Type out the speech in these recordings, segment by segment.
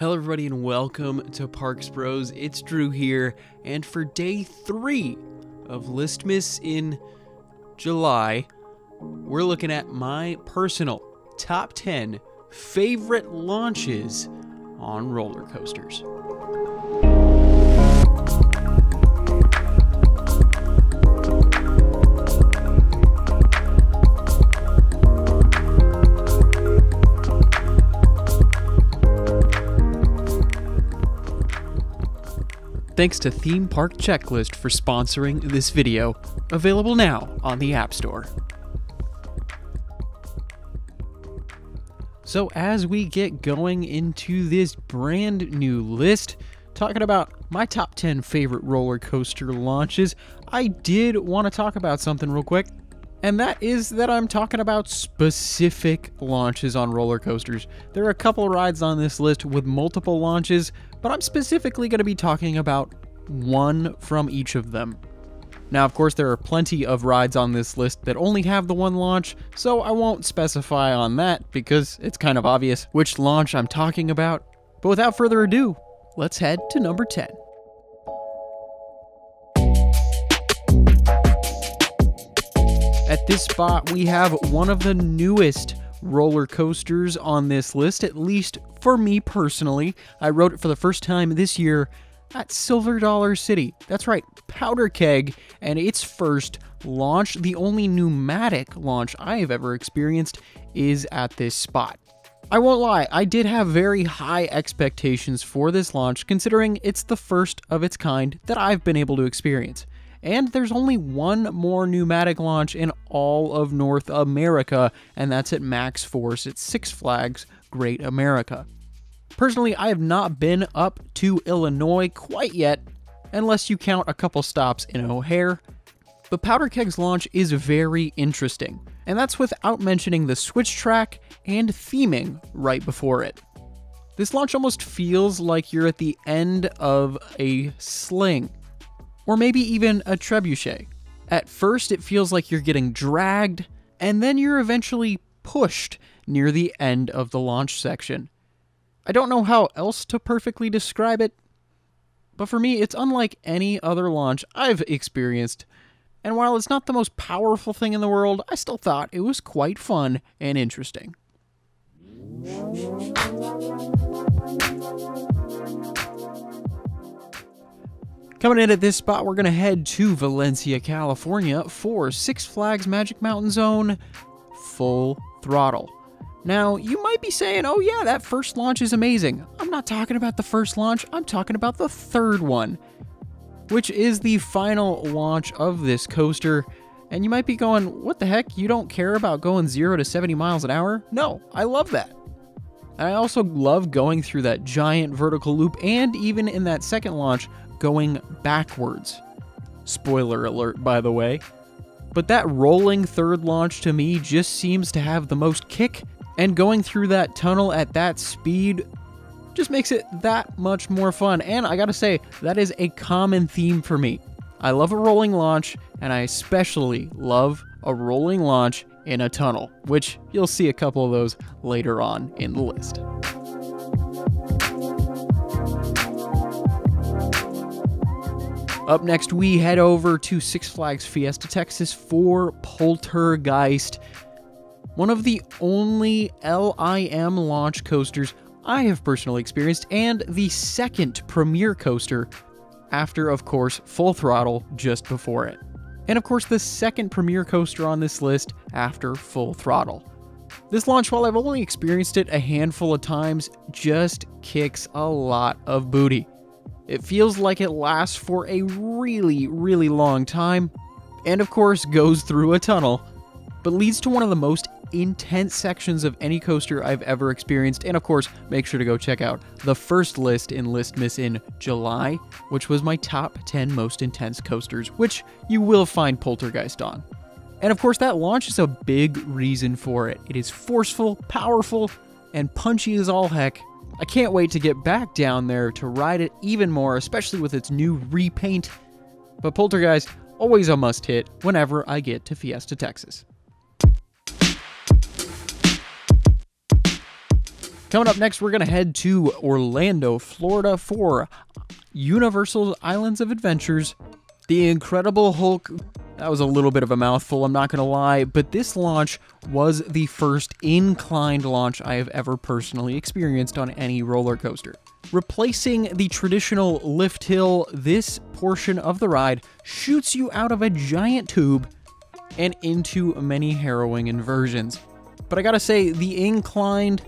Hello everybody and welcome to Parks Bros. It's Drew here, and for day 3 of Listmas in July, we're looking at my personal top 10 favorite launches on roller coasters. Thanks to Theme Park Checklist for sponsoring this video, available now on the App Store. So as we get going into this brand new list, talking about my top 10 favorite roller coaster launches, I did want to talk about something real quick, and that is that I'm talking about specific launches on roller coasters. There are a couple rides on this list with multiple launches, but I'm specifically going to be talking about one from each of them. Now, of course, there are plenty of rides on this list that only have the one launch, so I won't specify on that because it's kind of obvious which launch I'm talking about. But without further ado, let's head to number 10. At this spot, we have one of the newest roller coasters on this list, at least for me personally. I rode it for the first time this year at Silver Dollar City. That's right, Powder Keg, and its first launch, the only pneumatic launch I have ever experienced, is at this spot. I won't lie, I did have very high expectations for this launch, considering it's the first of its kind that I've been able to experience. And there's only one more pneumatic launch in all of North America, and that's at Max Force at Six Flags Great America. Personally, I have not been up to Illinois quite yet, unless you count a couple stops in O'Hare. But Powder Keg's launch is very interesting, and that's without mentioning the switch track and theming right before it. This launch almost feels like you're at the end of a sling, or maybe even a trebuchet. At first, it feels like you're getting dragged, and then you're eventually pushed near the end of the launch section. I don't know how else to perfectly describe it, but for me, it's unlike any other launch I've experienced, and while it's not the most powerful thing in the world, I still thought it was quite fun and interesting. Coming in at this spot, we're going to head to Valencia, California for Six Flags Magic Mountain Zone Full Throttle. Now, you might be saying, oh yeah, that first launch is amazing. I'm not talking about the first launch, I'm talking about the third one, which is the final launch of this coaster. And you might be going, what the heck, you don't care about going 0 to 70 miles an hour? No, I love that. And I also love going through that giant vertical loop, and even in that second launch, going backwards. Spoiler alert, by the way. But that rolling third launch to me just seems to have the most kick, and going through that tunnel at that speed just makes it that much more fun. And I gotta say, that is a common theme for me. I love a rolling launch, and I especially love a rolling launch in a tunnel, which you'll see a couple of those later on in the list. Up next, we head over to Six Flags Fiesta, Texas for Poltergeist, one of the only LIM launch coasters I have personally experienced, and the second premier coaster after, of course, Full Throttle just before it. And of course, the second premier coaster on this list after Full Throttle. This launch, while I've only experienced it a handful of times, just kicks a lot of booty. It feels like it lasts for a really, really long time, and of course goes through a tunnel, but leads to one of the most intense sections of any coaster I've ever experienced. And of course, make sure to go check out the first list in Listmas in July, which was my top 10 most intense coasters, which you will find Poltergeist on. And of course, that launch is a big reason for it. It is forceful, powerful, and punchy as all heck. I can't wait to get back down there to ride it even more, especially with its new repaint. But Poltergeist, always a must-hit whenever I get to Fiesta, Texas. Coming up next, we're going to head to Orlando, Florida for Universal's Islands of Adventures, The Incredible Hulk. That was a little bit of a mouthful, I'm not going to lie, but this launch was the first inclined launch I have ever personally experienced on any roller coaster. Replacing the traditional lift hill, this portion of the ride shoots you out of a giant tube and into many harrowing inversions. But I gotta say, the inclined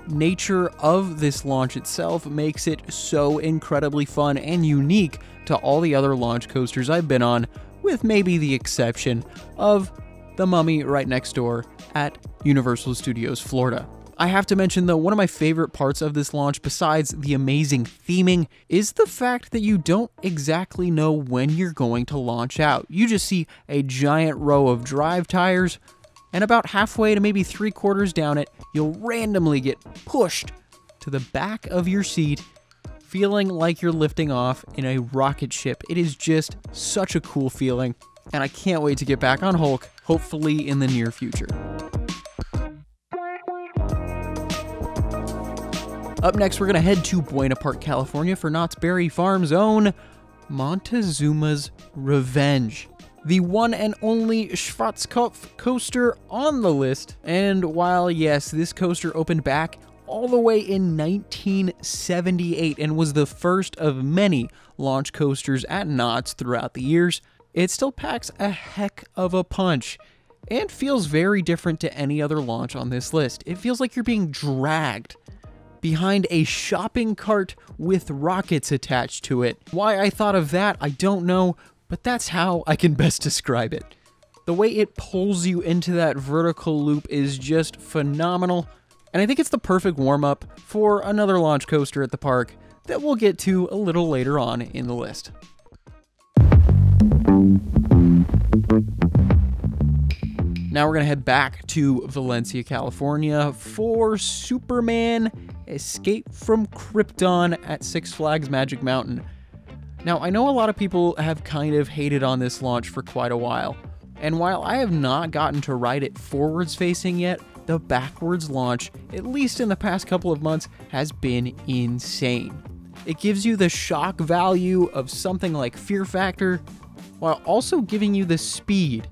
nature of this launch itself makes it so incredibly fun and unique to all the other launch coasters I've been on, with maybe the exception of the Mummy right next door at Universal Studios Florida. I have to mention though, one of my favorite parts of this launch, besides the amazing theming, is the fact that you don't exactly know when you're going to launch out. You just see a giant row of drive tires, and about halfway to maybe 3/4 down it, you'll randomly get pushed to the back of your seat, feeling like you're lifting off in a rocket ship. It is just such a cool feeling, and I can't wait to get back on Hulk, hopefully in the near future. Up next, we're going to head to Buena Park, California for Knott's Berry Farm's own Montezuma's Revenge, the one and only Schwarzkopf coaster on the list. And while, yes, this coaster opened back all the way in 1978 and was the first of many launch coasters at Knott's throughout the years, it still packs a heck of a punch and feels very different to any other launch on this list. It feels like you're being dragged behind a shopping cart with rockets attached to it. Why I thought of that, I don't know, but that's how I can best describe it. The way it pulls you into that vertical loop is just phenomenal, and I think it's the perfect warm-up for another launch coaster at the park that we'll get to a little later on in the list. Now we're going to head back to Valencia, California for Superman Escape from Krypton at Six Flags Magic Mountain. Now, I know a lot of people have kind of hated on this launch for quite a while, and while I have not gotten to ride it forwards facing yet, the backwards launch, at least in the past couple of months, has been insane. It gives you the shock value of something like Fear Factor, while also giving you the speed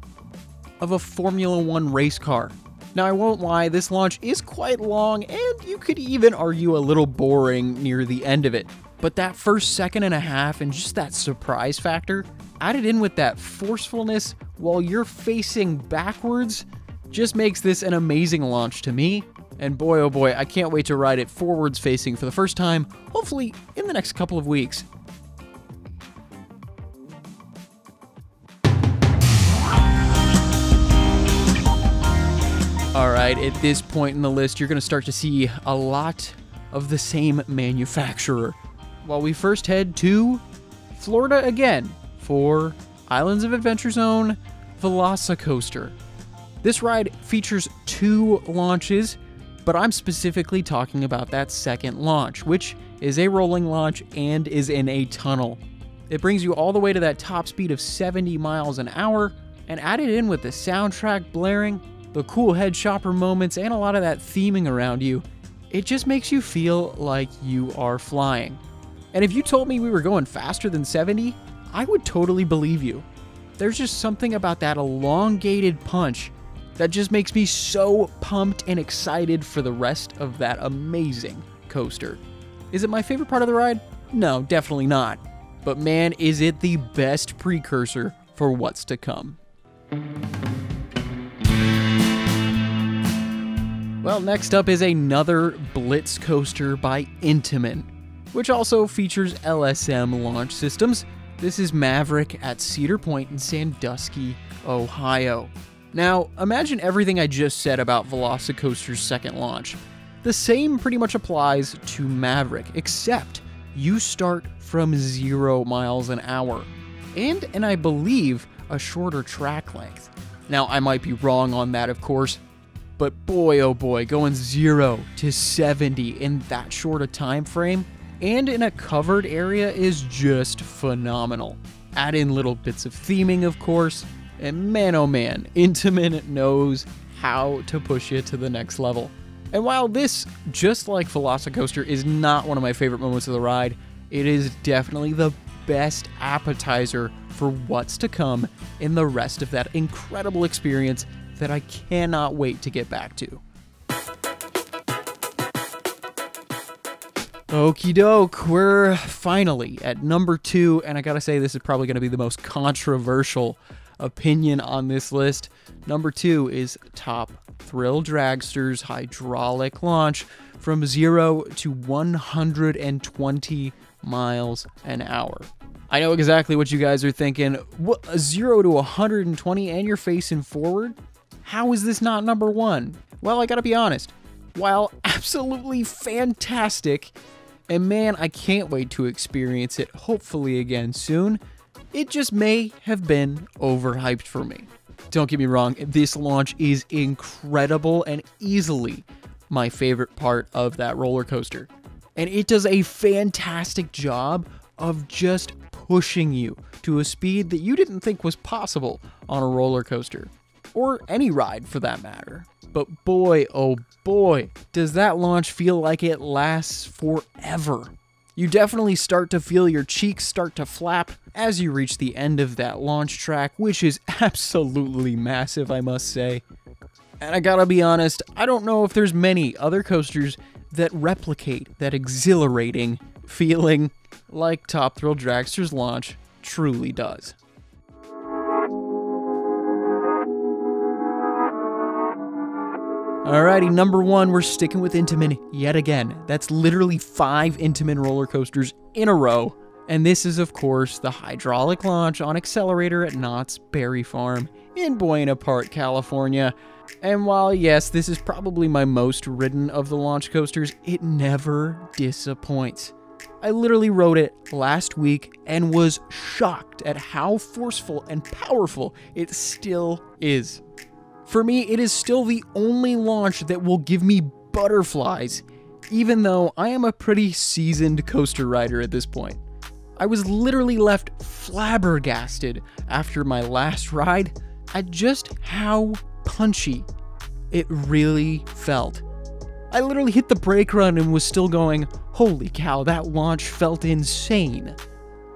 of a Formula One race car. Now, I won't lie, this launch is quite long, and you could even argue a little boring near the end of it. But that first second and a half and just that surprise factor, added in with that forcefulness while you're facing backwards, just makes this an amazing launch to me. And boy, oh boy, I can't wait to ride it forwards facing for the first time, hopefully in the next couple of weeks. Alright, at this point in the list, you're going to start to see a lot of the same manufacturer. While we first head to Florida again for Islands of Adventure's own Velocicoaster. This ride features 2 launches, but I'm specifically talking about that second launch, which is a rolling launch and is in a tunnel. It brings you all the way to that top speed of 70 miles an hour, and added in with the soundtrack blaring, the cool head shopper moments, and a lot of that theming around you, it just makes you feel like you are flying. And if you told me we were going faster than 70, I would totally believe you. There's just something about that elongated punch that just makes me so pumped and excited for the rest of that amazing coaster. Is it my favorite part of the ride? No, definitely not. But man, is it the best precursor for what's to come. Well, next up is another Blitz coaster by Intamin, which also features LSM launch systems. This is Maverick at Cedar Point in Sandusky, Ohio. Now, imagine everything I just said about Velocicoaster's second launch. The same pretty much applies to Maverick, except you start from 0 miles an hour, and I believe a shorter track length. Now, I might be wrong on that, of course, but boy oh boy, going 0 to 70 in that short a time frame and in a covered area is just phenomenal. Add in little bits of theming, of course, and man oh man, Intamin knows how to push you to the next level. And while this, just like Velocicoaster, is not one of my favorite moments of the ride, it is definitely the best appetizer for what's to come in the rest of that incredible experience that I cannot wait to get back to. Okie doke, we're finally at number 2, and I gotta say this is probably gonna be the most controversial opinion on this list. Number 2 is top Thrill Dragsters hydraulic launch from 0 to 120 miles an hour. I know exactly what you guys are thinking. What, 0 to 120 and you're facing forward? How is this not number 1? Well, I gotta be honest. While absolutely fantastic, and man, I can't wait to experience it, hopefully again soon, it just may have been overhyped for me. Don't get me wrong, this launch is incredible and easily my favorite part of that roller coaster. And it does a fantastic job of just pushing you to a speed that you didn't think was possible on a roller coaster, or any ride for that matter. But boy, oh boy, does that launch feel like it lasts forever. You definitely start to feel your cheeks start to flap as you reach the end of that launch track, which is absolutely massive, I must say. And I gotta be honest, I don't know if there's many other coasters that replicate that exhilarating feeling like Top Thrill Dragsters launch truly does. Alrighty, number 1, we're sticking with Intamin yet again. That's literally 5 Intamin roller coasters in a row. And this is, of course, the hydraulic launch on Accelerator at Knott's Berry Farm in Buena Park, California. And while, yes, this is probably my most ridden of the launch coasters, it never disappoints. I literally rode it last week and was shocked at how forceful and powerful it still is. For me, it is still the only launch that will give me butterflies, even though I am a pretty seasoned coaster rider at this point. I was literally left flabbergasted after my last ride at just how punchy it really felt. I literally hit the brake run and was still going, holy cow, that launch felt insane.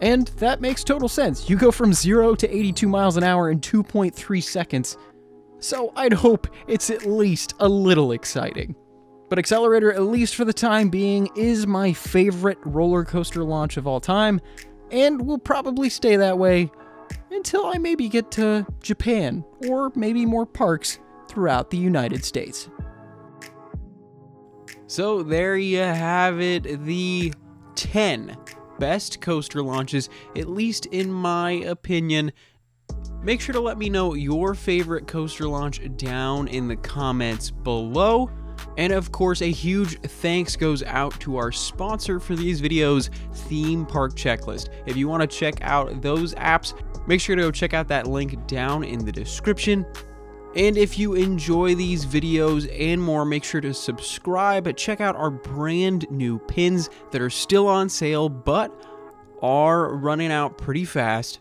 And that makes total sense. You go from 0 to 82 miles an hour in 2.3 seconds. So I'd hope it's at least a little exciting. But Accelerator, at least for the time being, is my favorite roller coaster launch of all time, and will probably stay that way until I maybe get to Japan, or maybe more parks throughout the United States. So there you have it, the 10 best coaster launches, at least in my opinion. Make sure to let me know your favorite coaster launch down in the comments below. And of course, a huge thanks goes out to our sponsor for these videos, Theme Park Checklist. If you want to check out those apps, make sure to go check out that link down in the description. And if you enjoy these videos and more, make sure to subscribe. Check out our brand new pins that are still on sale, but are running out pretty fast.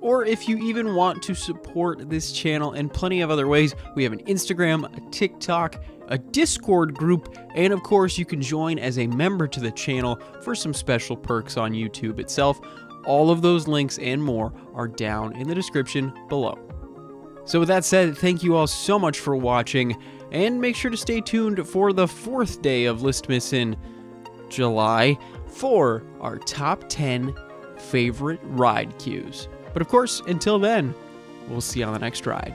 Or if you even want to support this channel in plenty of other ways, we have an Instagram, a TikTok, a Discord group, and of course you can join as a member to the channel for some special perks on YouTube itself. All of those links and more are down in the description below. So with that said, thank you all so much for watching, and make sure to stay tuned for the 4th day of Listmas in July for our top 10 favorite ride queues. But of course, until then, we'll see you on the next ride.